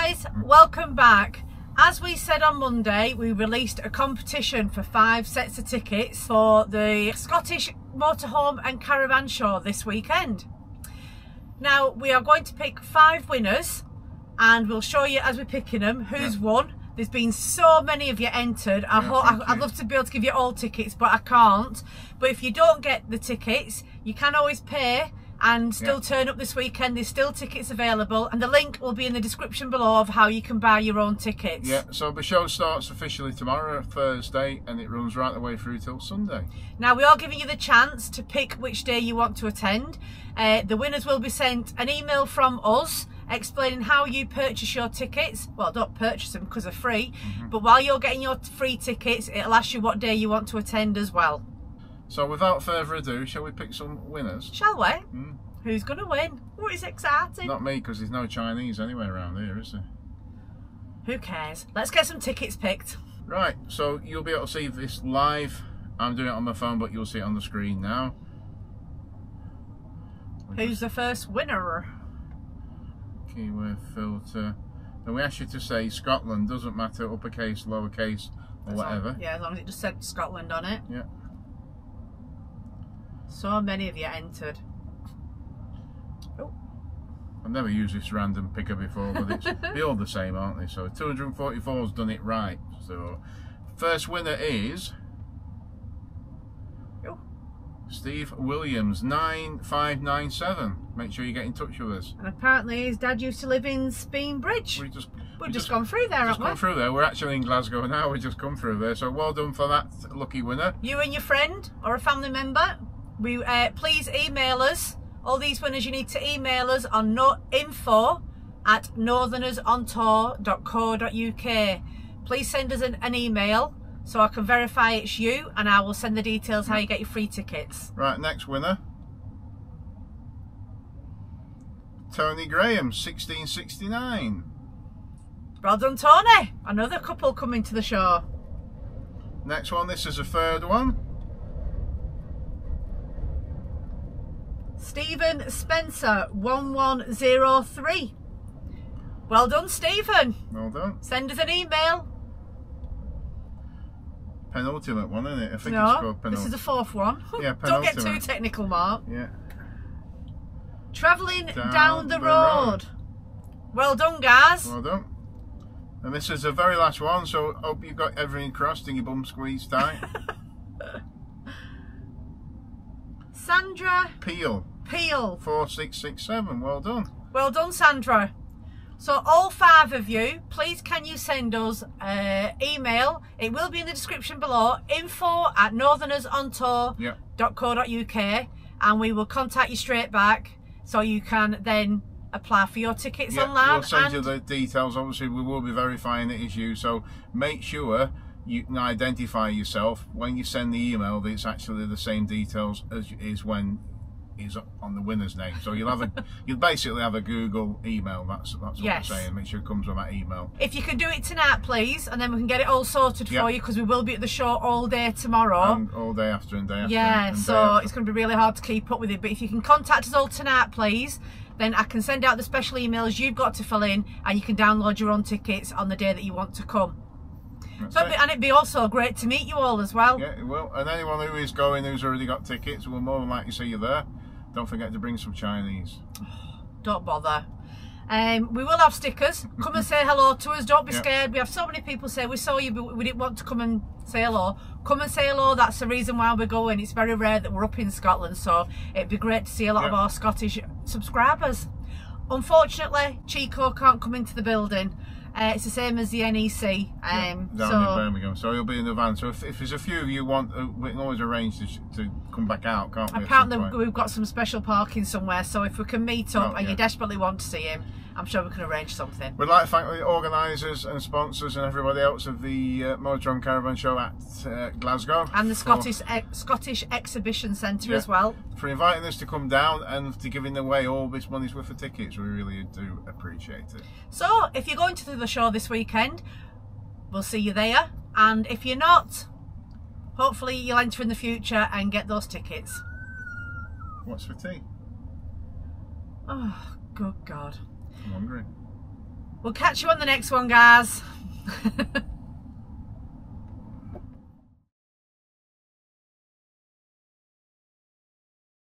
guys, welcome back. As we said on Monday, we released a competition for 5 sets of tickets for the Scottish Motorhome and Caravan Show this weekend. Now we are going to pick 5 winners and we'll show you as we're picking them who's won. There's been so many of you entered. I'd love to be able to give you all tickets, but I can't. But if you don't get the tickets, you can always pay and still turn up this weekend. There's still tickets available, and the link will be in the description below of how you can buy your own tickets. Yeah, so the show starts officially tomorrow, Thursday, and it runs right the way through till Sunday. Now we are giving you the chance to pick which day you want to attend. The winners will be sent an email from us explaining how you purchase your tickets. Well, don't purchase them because they're free, but while you're getting your free tickets, it'll ask you what day you want to attend as well. So without further ado, shall we pick some winners? Shall we? Who's going to win? Oh, it's exciting. Not me, because there's no Chinese anywhere around here, is there? Who cares? Let's get some tickets picked. Right, so you'll be able to see this live. I'm doing it on my phone, but you'll see it on the screen now. Who's the first winner? Keyword filter. Then we ask you to say Scotland, doesn't matter, uppercase, lowercase, or whatever. Yeah, as long as it just said Scotland on it. Yeah. So many of you entered. Oh. I've never used this random picker before, but they're all the same, aren't they? So 244's done it right. So first winner is Steve Williams, 9597. Make sure you get in touch with us. And apparently his dad used to live in Speen Bridge. We've just gone through there, haven't we? Just gone through there. We're actually in Glasgow now. We've just come through there. So well done for that lucky winner. You and your friend or a family member, please email us. All these winners, you need to email us on info@northernersontour.co.uk. Please send us an email so I can verify it's you, and I will send the details how you get your free tickets. Right, next winner. Tony Graham, 1669. Well done, Tony. Another couple coming to the show. Next one, this is a third one. Stephen Spencer, 1103. Well done, Stephen. Well done. Send us an email. Penultimate one, isn't it? I think it's called penultimate. This is the 4th one. Yeah, penultimate. Don't get too technical, Mark. Yeah. Travelling down the road. Well done, guys. Well done. And this is the very last one, so hope you've got everything crossed and your bum squeezed tight. Sandra Peel, 4667. Well done. Well done, Sandra. So all 5 of you, please can you send us email. It will be in the description below, info@northernersontour.co.uk, and we will contact you straight back so you can then apply for your tickets online. We'll send you the details. Obviously we will be verifying it is you, so make sure you can identify yourself when you send the email that it's actually the same details as is when is on the winner's name. So you'll basically have a Google email. That's what I'm saying. Make sure it comes on that email. If you can do it tonight, please, and then we can get it all sorted for you, because we will be at the show all day tomorrow. And all day after and day after. Yeah, so it's going to be really hard to keep up with it. But if you can contact us all tonight, please, then I can send out the special emails you've got to fill in, and you can download your own tickets on the day that you want to come. And it'd be also great to meet you all as well. Yeah, it will. And anyone who is going who's already got tickets will more than likely see you there. Don't forget to bring some Chinese. Don't bother. We will have stickers. Come and say hello to us. Don't be scared. We have so many people say we saw you but we didn't want to come and say hello. Come and say hello. That's the reason why we're going. It's very rare that we're up in Scotland, so it'd be great to see a lot of our Scottish subscribers. Unfortunately, CHICCO can't come into the building. It's the same as the NEC. Down in Birmingham, so he'll be in the van. So if there's a few of you want, we can always arrange to come back out, can't we? Apparently we've got some special parking somewhere, so if we can meet up and you desperately want to see him, I'm sure we can arrange something. We'd like to thank the organisers and sponsors and everybody else of the Motorhome Caravan Show at Glasgow. And the Scottish Exhibition Centre as well. For inviting us to come down and to giving away all this money's worth of tickets. We really do appreciate it. So, if you're going to the show this weekend, we'll see you there. And if you're not, hopefully you'll enter in the future and get those tickets. What's for tea? Oh, good God. I'm hungry. We'll catch you on the next one, guys.